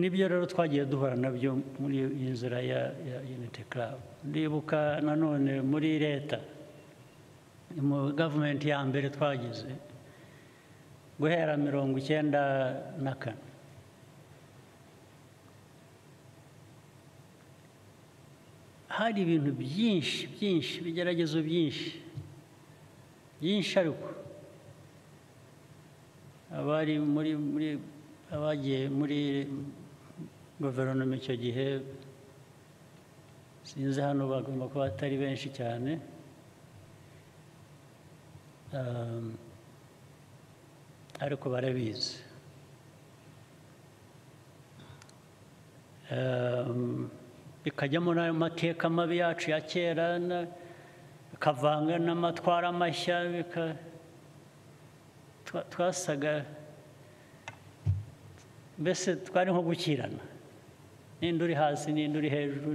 nibyo rero twagiye duhura nabyo muri inzira ya Unity Club. Ndibuka nanone muri leta mu government ya mbere twagize guhera 1994 hari ibintu byinshi bigeragezo byinshi ariko abari muri abagiye muri guverinoma icyo gihe sinzi hano bagomba kuba atari benshi cyane ariko barabizi bikajyamo n'ayo mateka mabi yacu ya kera bikavanga n'amatwara mashya twasaga mbese twari nko gukirana n'indi uri hasi n'indi uri hejuru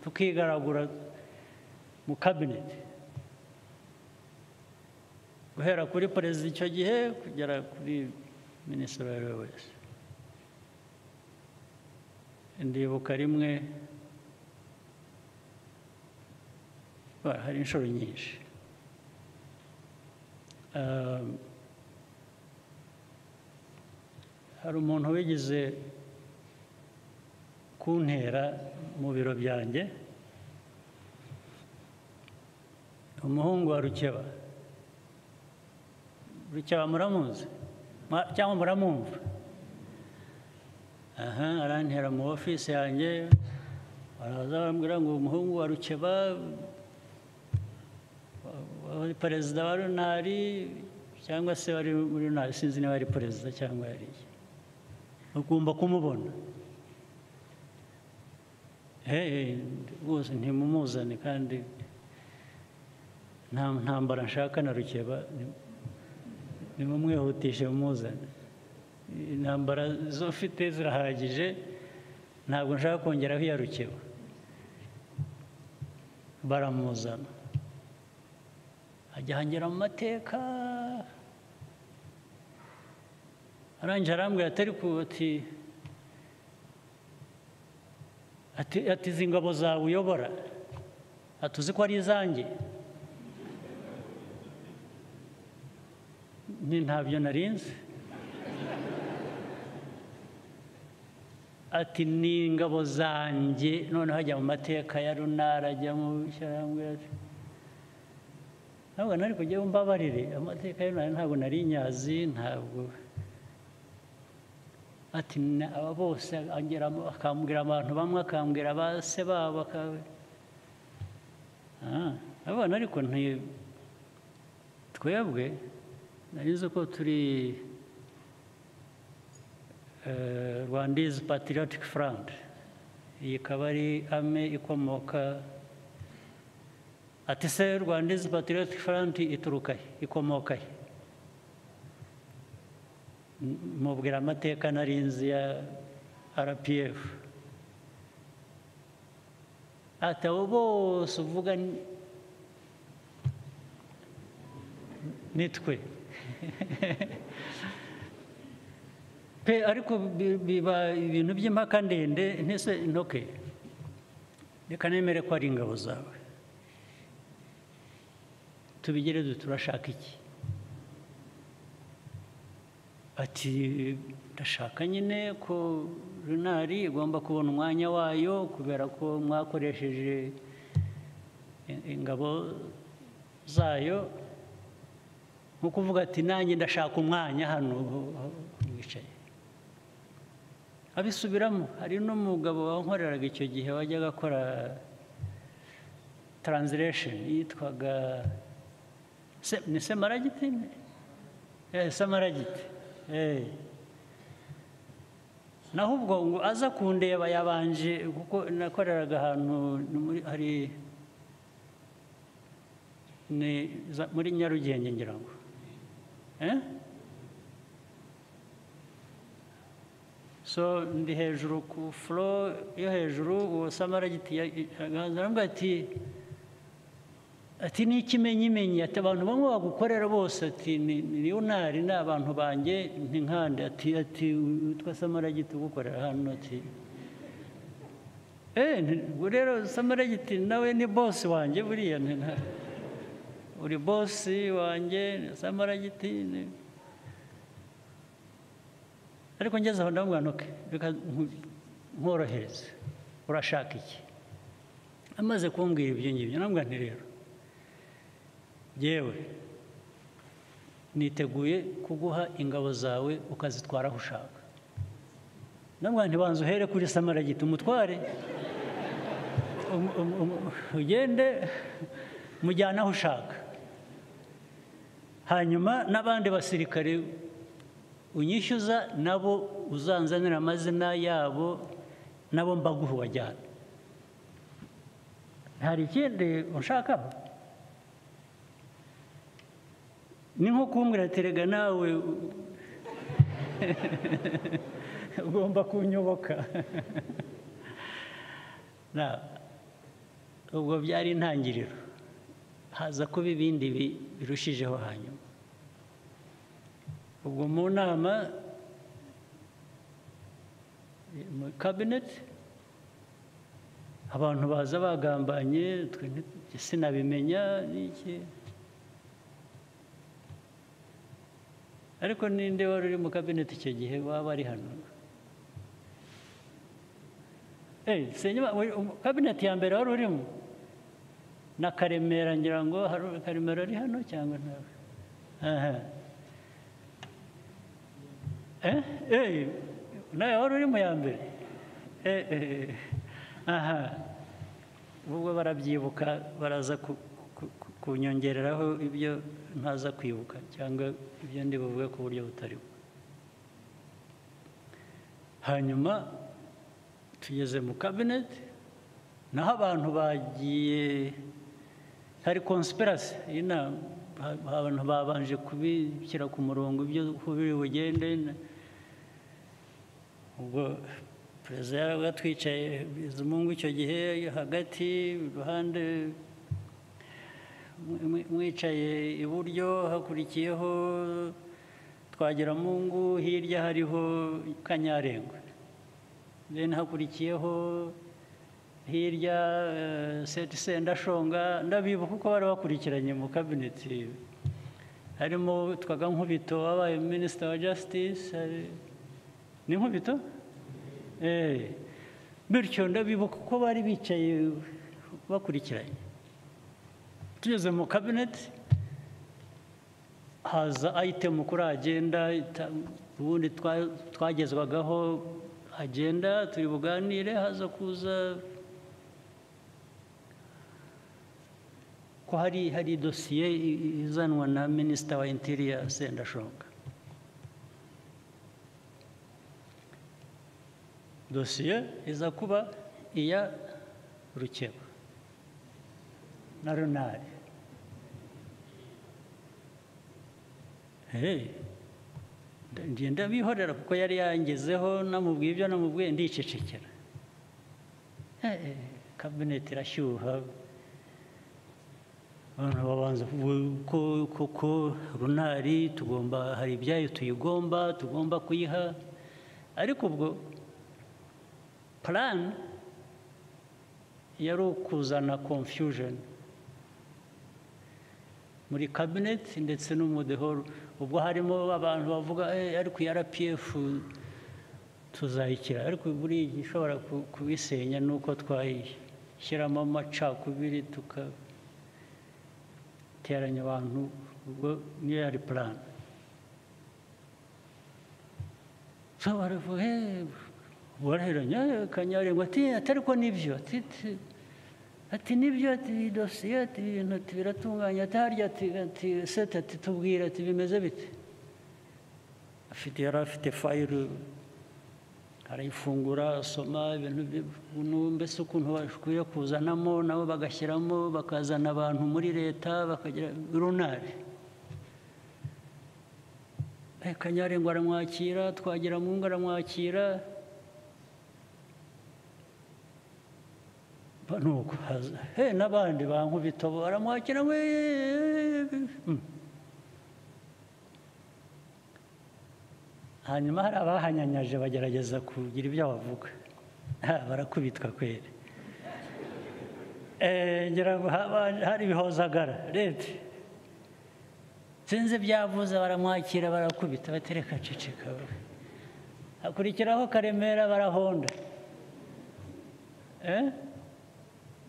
tukigaragura mu kabineti guhera kuri perezida icyo gihe kugera kuri minisitiri uwo ari we wese. Ndibuka rimwe hari inshuro nyinshi hari umuntu wigeze kuntera mu biro byanjye, umuhungu wa Rukeba muramuzi cyangwa muramwumva? Arantera mu ofisi yanjye baraza barambwira ngo umuhungu wa Rukeba wari perezida wa runari cyangwa se wari muri runari sinzi niba ari perezida cyangwa yari ugomba kumubona rwose ntimumuzane kandi nta ntambara nshaka na Rukeba nimumwihutishe mumuzane, intambara zo mfite zirahagije ntabwo nshaka kongeraho iya Rukeba. Baramuzana ajya hangera mu mateka arangije arambwira ati izi ngabo zawe uyobora atuzi ko ari izanjye? Ntabyo narinzi. Ati ni ingabo zanjye, noneho ajya mu mateka ya runara ajya mu shyamba. Ntabwo nari kujya mbabarire amateka ya runara, ntabwo nari nyazi, ntabwo. Ati aba bose akambwira abantu bamwe, akambwira base babo abana, ariko twebwe narizo ko turi Rwandese Patriotic Front. Iyi ikaba ari ame ikomoka, ati se Rwandese Patriotic Front ituruka he, ikomoka he? Mubwira amateka narinzi ya RPF. Ati abo bose uvuga nitwe. Ariko biba ibintu by'impaka ndende, ntese ntoke reka nemere ko ari ingabo zawe, tubigire turashaka iki? Ati ndashaka nyine ko runari igomba kubona umwanya wayo kubera ko mwakoresheje ingabo zayo, nko kuvuga ati nanjye ndashaka umwanya hano wicaye. Abisubiramo. Hari n'umugabo wankoreraga icyo gihe wajyaga akora translation yitwaga ni Semaragiti? Semaragiti. Naho ubwo ngo aza kundeba yabanje, kuko nakoreraga ahantu hari muri Nyarugenge ngira ngo. So ndi hejuru ku floor yo hejuru, uwo Samaragiti aravuga ati ati ni ikimenyimenyi, ati abantu bamwe bagukorera bose, ati ni Leonard ni abantu banjye nkande, ati witwa Samaragiti ugukorera hano, ati rero Samaragiti nawe ni boss wanjye buriya, uri boss wanjye Samaragiti. Ariko ngeze aho ndamubwira nti reka nkorohereze, urashaka iki? Amaze kumbwira ibyo ngibyo ndamubwira nti rero yewe niteguye kuguha ingabo zawe ukazitwara aho ushaka. Ndamubwira nti banza uhere kuri Samaragiti umutware, ugende mujyana aho ushaka, hanyuma n'abandi basirikare unyishyuza nabo uzanzanira amazina yabo, nabo mbaguhe wajyana. Hari ikindi ushakaho? Ni nko kumbwira ati rega nawe ugomba kunyoboka. Ubwo byari intangiriro, haza kuba ibindi birushijeho hanyuma. Ubwo mu nama mu cabinet abantu baza bagambanye, sinabimenya n'iki. Ariko ninde wari uri mu cabinet icyo gihe waba ari hano? Cabinet ya mbere wari urimo na Karemera, ngira ngo hari Karemera ari hano cyangwa ntawe? Nawe wari uri mu ya mbere? Ubwo barabyibuka, baraza kunyongereraho ibyo ntaza kwibuka cyangwa ibyo ndi buvuge ku buryo butari bwo. Hanyuma tugeze mu cabinet, naho abantu bagiye, hari conspiracy y'inama, abantu babanje kubishyira ku murongo ibyo biri bugende. Ubwo perezida yarabaga twicaye Bizimungu icyo gihe hagati, iruhande mwicaye iburyo, hakurikiyeho Twagiramungu, hirya hariho Kanyarengwe, then hakurikiyeho hirya Seti Sendashonga. Ndabibuka kuko bari bakurikiranye mu cabinet, harimo twaga Nkubito wabaye Minister wa Justice, ni Nkubito? Bityo ndabibuka ko bari bicaye bakurikiranye. Tugeze mu cabinet, haza item kuri agenda, ubundi twagezwagaho agenda turi buganire, haza kuza ko hari dosiye izanwa na Minister wa Interior Sendashonga. Dosiye iza kuba iya Rukeba na Runari. Ngenda bihorera kuko yari yangezeho, namubwiye ibyo namubwiye ndicecekera. Cabinet irashyuha, abantu babanza kuko Runari hari ibyayo tugomba kuyiha. Ariko ubwo plan yari ukuzana confusion muri cabinet ndetse no mu the whole. Ubwo harimo abantu bavuga ariko RPF tuzayikira, ariko buri gishobora kubisenya nuko twayishyiramo amacakubiri tukateranya abantu. Ubwo niyo yari plan. So baraheranya Kanyarengwa atari ko nibyo, ati nibyo, ati dosiye, ati ibintu biratunganya, atarya, ati seta, ati tubwira, ati bimeze bite. Yari afite fayiro, arayifungura asoma ibintu mbese ukuntu bakwiye kuzanamo, nabo bagashyiramo, bakazana abantu muri leta, bakagira Runari. Kanyarengwa aramwakira, Twagiramungu aramwakira. nuko haza n'abandi bankubita baramwakira we. Hanyuma hari abahanyanyaje bagerageza kugira ibyo bavuga, barakubitwa kweri. Ngira ngo hari ibihozagara leta sinzi byavuze, baramwakira barakubita, batereka ceceka. Hakurikiraho Karemera barahonda.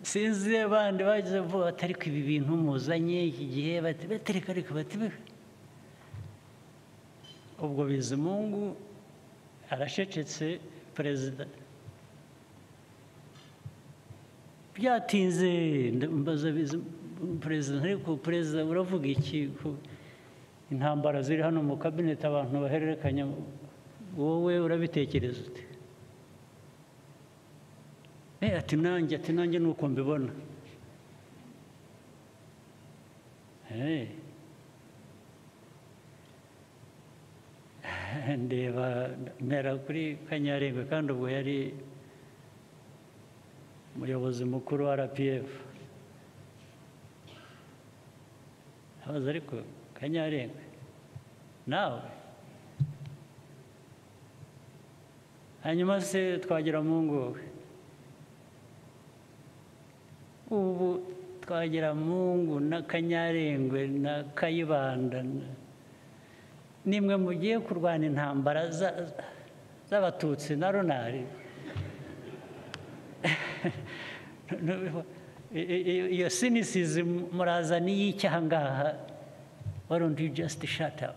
Sinzi abandi bagize vuba batari ko ibi bintu muzanye iki gihe batereka reka batibe. Ubwo Bizimungu arashecetse, perezida byatinze mbaza perezida, ariko perezida uravuga iki? Intambara ziri hano mu kabineti abantu bahererekanya, wowe urabitekereza ute? Ati nanjye nuko mbibona. Ndeba mpera kuri Kanyarengwe, kandi ubwo yari umuyobozi mukuru wa RPF. Abaza ariko Kanyarengwe nawe, hanyuma se Twagiramungu we, ubu Twagiramungu na Kanyarengwe na Kayibanda nimwe mugiye kurwana intambara z'abatutsi na Ronari? Iyo cynicism murazana y'icyaha ngaha. Why don't you just shut up?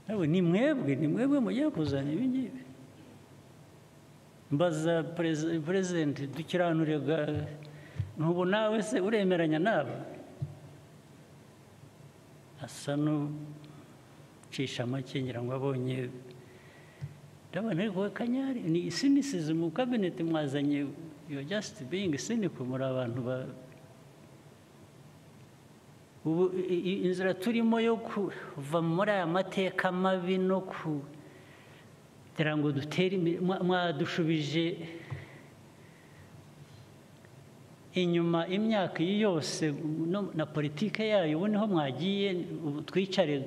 Ni mwebwe mugiye kuzana ibi ngibi. Mbaza president dukiranurega, ntubu nawe se uremeranya naba? Asa n'ucisha make, ngira ngo abonye ndabona ariko Kanyari ni cynicism mu cabinet mwazanye. You're just being cynical, muri abantu ubu inzira turimo yo kuva muri aya mateka mabi no kugira ngo dutere mwadushubije inyuma imyaka yose na politike yayo. Ubu niho mwagiye, twicare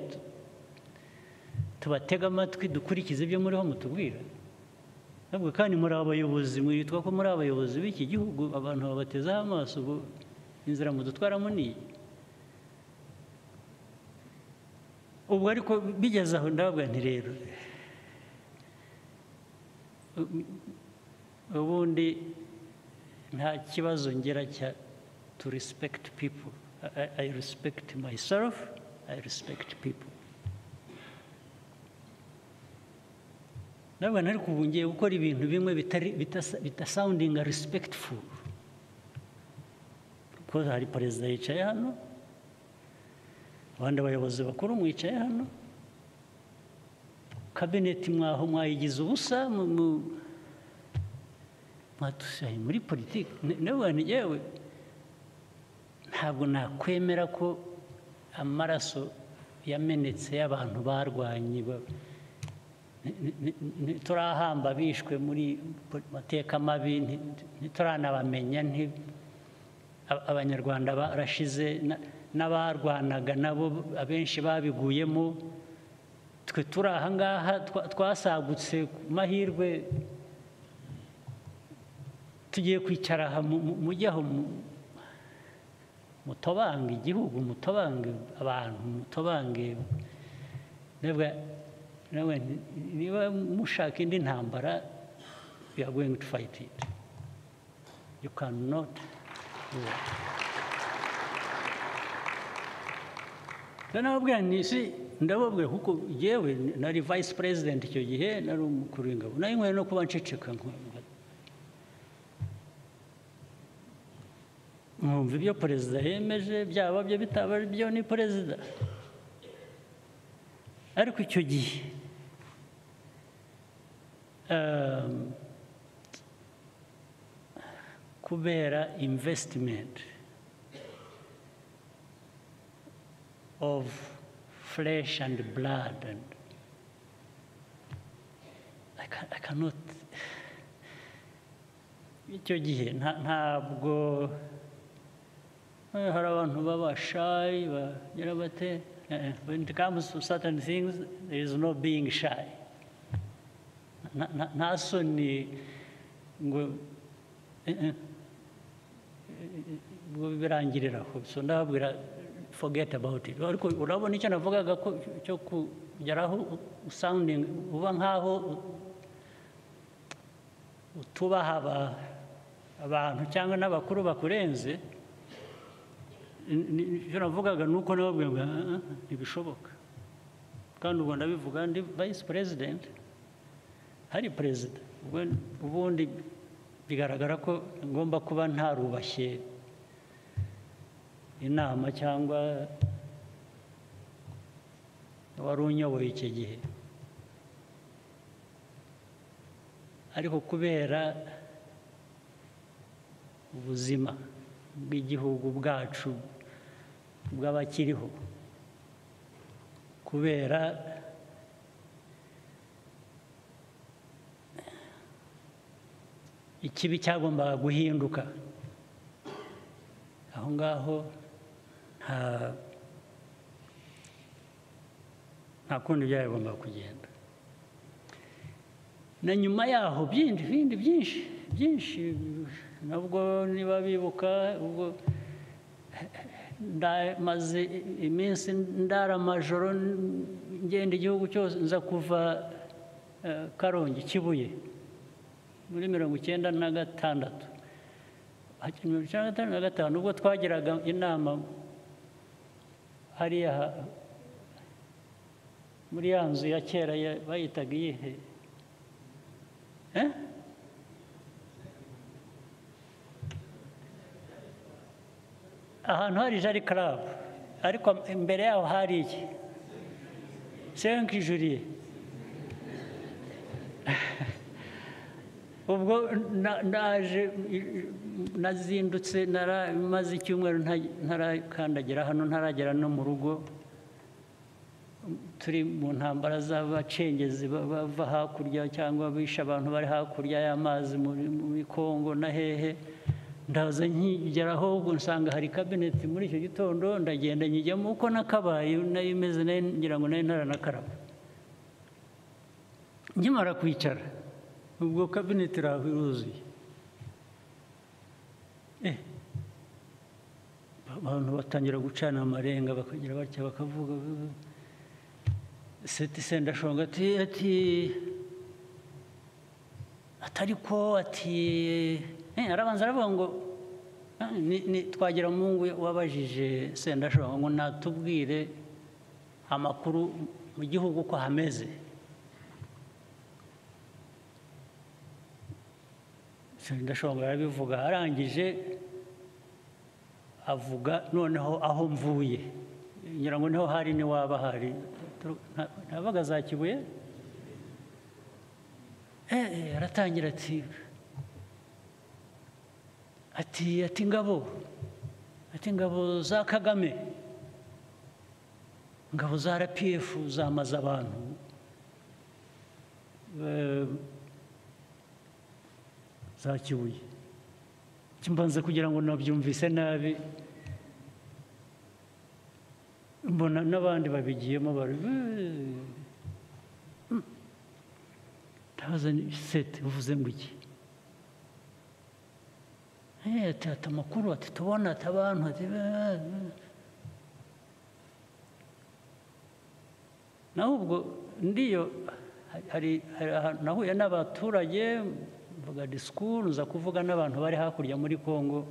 tubatega amatwi dukurikize ibyo muriho mutubwira. Ntabwo kandi muri abayobozi, mwitwa ko muri abayobozi b'iki gihugu, abantu babatezaho amaso. Ubu inzira mudutwaramo niyi. Ubwo ariko bigeze aho ndababwira nti rero ubundi nta kibazo ngera cya to respect people. I respect myself, I respect people. Nabwo ariko ubu ngiye gukora ibintu bimwe bitasounding respectful. Kuko hari perezida yicaye hano, abandi abayobozi bakuru mwicaye hano, kabineti mwaho mwayigize ubusa, mwadusaye muri politiki. Nabwo yewe ntabwo nakwemera ko amaraso yamenetse y'abantu barwanye turahamba bishwe muri mateka mabi, ntituranabamenya. Abanyarwanda barashize, n'abarwanaga nabo abenshi babiguyemo. Twe turi aha ngaha twasagutse ku mahirwe, tugiye kwicara aha mujye aho mutobange igihugu, mutobange abantu, mutobange. Niba mushaka indi ntambara, you are going to fight it. You cannot do it. Ndababwira nisi, ndababwira kuko yewe nari vice president icyo gihe, nari umukuru w'ingabo, nari nkwiye no kuba nceceka mwumva ibyo perezida yemeje, byaba byo bitaba byo, ni perezida. Ariko icyo gihe kubera investment of flesh and blood, and I I cannot icyo gihe ntabwo hari abantu baba shy bagira bate. When it comes to certain things, there is no being shy. Nta soni ngo birangiriraho. So ndababwira forget about it. Ariko urabona icyo navugaga ko cyo kugeraho sounding uba nkaho utubaha abantu cyangwa n'abakuru bakurenze. Icyo navugaga ni uko nababwira ngo ntibishoboka. Kandi ubwo ndabivuga ndi vice president, hari perezida. Ubundi bigaragara ko ngomba kuba ntarubashye inama cyangwa wari unyoboye icyo gihe. Ariko kubera ubuzima bw'igihugu bwacu bw'abakiriho, kubera ikibi cyagombaga guhinduka, aho ngaho nta kundi byagombaga kugenda. Na nyuma yaho bindi byinshi nabwo niba bibuka, ubwo maze iminsi ndara amajoro ngenda igihugu cyose, nza kuva Karongi Kibuye muri 1996, 1995 ubwo twagiraga inama hariya muri ya nzu ya kera bayitaga iyihe, ahantu hari Jari Club, ariko imbere yaho hari iki Senkijuriye. Ubwo naje nazindutse maze icyumweru ntarakandagira hano, ntaragera no mu rugo. Turi mu ntambara z'abacengezi bava hakurya cyangwa bisha abantu bari hakurya y'amazi muri Kongo na hehe. Ndaza nkigeraho ubwo nsanga hari cabinet muri icyo gitondo, ndagenda nyijyamo uko nakabaye nayimeze ngira ngo nari ntaranakaraba. Nkimara kwicara ubwo cabinet iraho iruzuye. Abantu batangira gucana amarenga bakagira batya bakavuga se ndashonga atariko arabanza aravuga ngo twagira Mungu wabajije Sendashonga ngo natubwire amakuru mu gihugu ko hameze. Sendashonga arabivuga, arangije avuga noneho aho mvuye, ngira ngo niho hari ni waba hari ntabaga za Kibuye. Aratangira ati ingabo za Kagame, ingabo za RPF zamaze abantu za Kibuye. Kimbanze kugira ngo nabyumvise nabi, mbona n'abandi babigiyemo bari ndabaza sete uvuze ngo iki? Ati amakuru ati tubona ati abantu ati naho ubwo ndiyo hari nahuye n'abaturage mvuga discours, nza kuvuga n'abantu bari hakurya muri Kongo,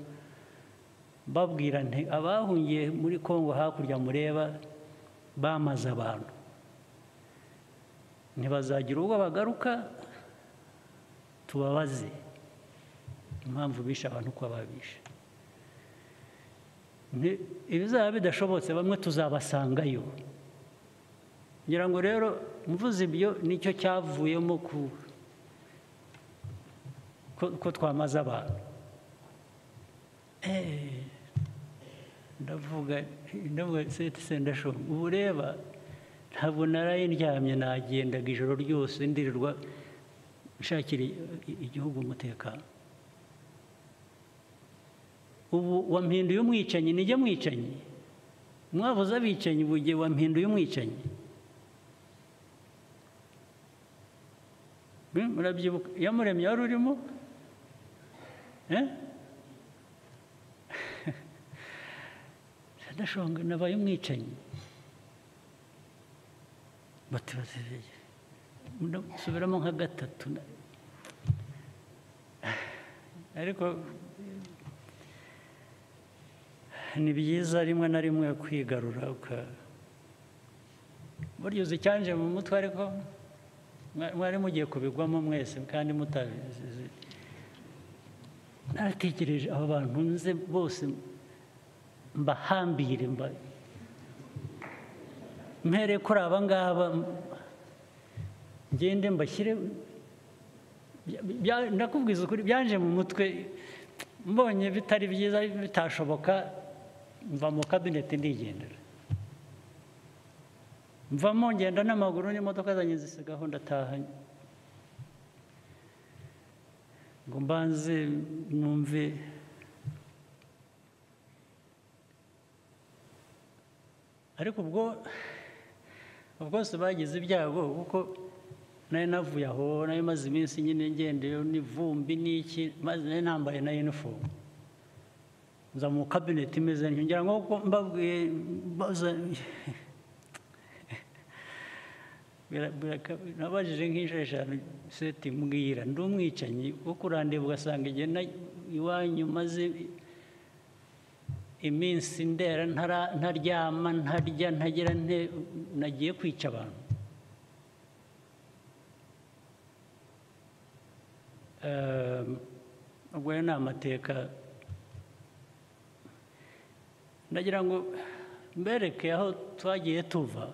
babwira nti abahungiye muri Kongo hakurya mureba bamaze abantu, ntibazagira ubwo bagaruka tubabaze impamvu bisha abantu uko babisha. Ibizaba bidashobotse bamwe tuzabasangayo. Ngira ngo rero mvuze ibyo nicyo cyavuyemo ko twamaze abantu. Ndavuga Sendashonga ubu reba ntabwo naraye ndyamye, nagendaga ijoro ryose ndirirwa ushakira igihugu umutekano. Ubu wampinduye umwicanyi, nijye mwicanyi. Mwavuze abicanyi, bugiye wampinduye umwicanyi. Murabyibuka Iyamuremye wari urimo? Ndashonga nabaye umwicanyi. Subiramo nka gatatu. Ariko ni byiza rimwe na rimwe kwigarura burya uzi icyanje mu mutwe, ariko mwari mugiye kubigwamo mwese kandi mutabizi. Naratekereje aba bantu nze bose mbahambire, mpere kuri aba ngaba, ngende mbashyire. Ndakubwiza ukuri, byanje mu mutwe, mbonye bitari byiza, bitashoboka, mva mu kabineti ndigendera. Mvamo ngenda n'amaguru, n'imodoka zanjye zisigaho, ndataha ngo mbanze numve. Ariko ubwo bwose bagize ibyago, kuko nari navuye aho, nari maze iminsi nyine ngendeyo n'ivumbi n'iki, maze nari nambaye na uniform, nza mu kabineti imeze ngira ngo mbabwiye nabajije nk'inshuro eshanu, seti mbwira ndi umwicanyi wo kurandeba ugasanga igihe iwanyu maze iminsi ndera ntaryama, ntarya, ntagira nagiye kwica abantu. Ubwo ni amateka. Ndagira ngo mbereke aho twagiye tuva,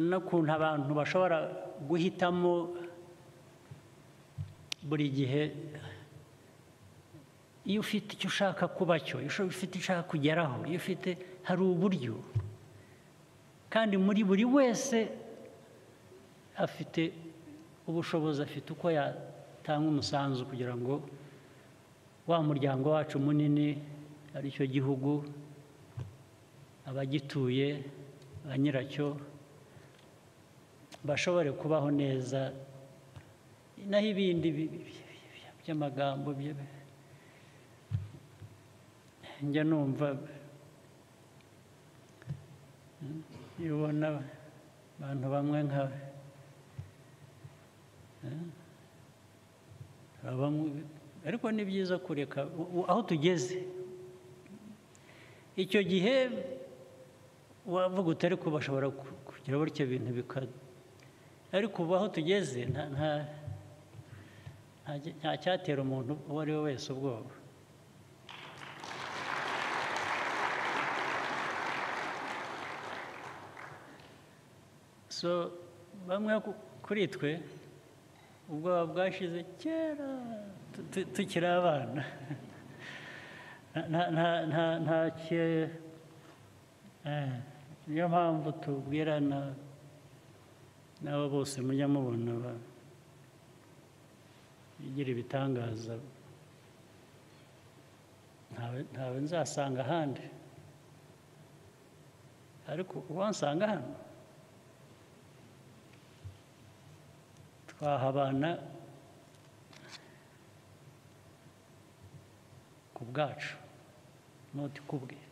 n'ukuntu abantu bashobora guhitamo buri gihe. Iyo ufite icyo ushaka kuba cyo, iyo ufite icyo ushaka kugeraho, iyo ufite, hari uburyo, kandi muri buri wese afite ubushobozi, afite uko yatanga umusanzu kugira ngo wa muryango wacu munini, ari cyo gihugu, abagituye, ba nyiracyo, bashobore kubaho neza. Naho ibindi by'amagambo njya numva, iyo ubona abantu bamwe ariko ni byiza kureka aho tugeze. Icyo gihe wavuga uti ariko bashobora kugira burya ibintu ariko ubu aho tugeze nta cyatera umuntu uwo ari we wese ubwoba. So bamwe kuri twe ubwoba bwashize kera tukiri abana. Niyo mpamvu tubwirana n'abo bose mujya mubona bigira ibitangaza, ntawe nzasanga ahandi, ariko uwansanga hano twahabana ku bwacu, noti ku bwe.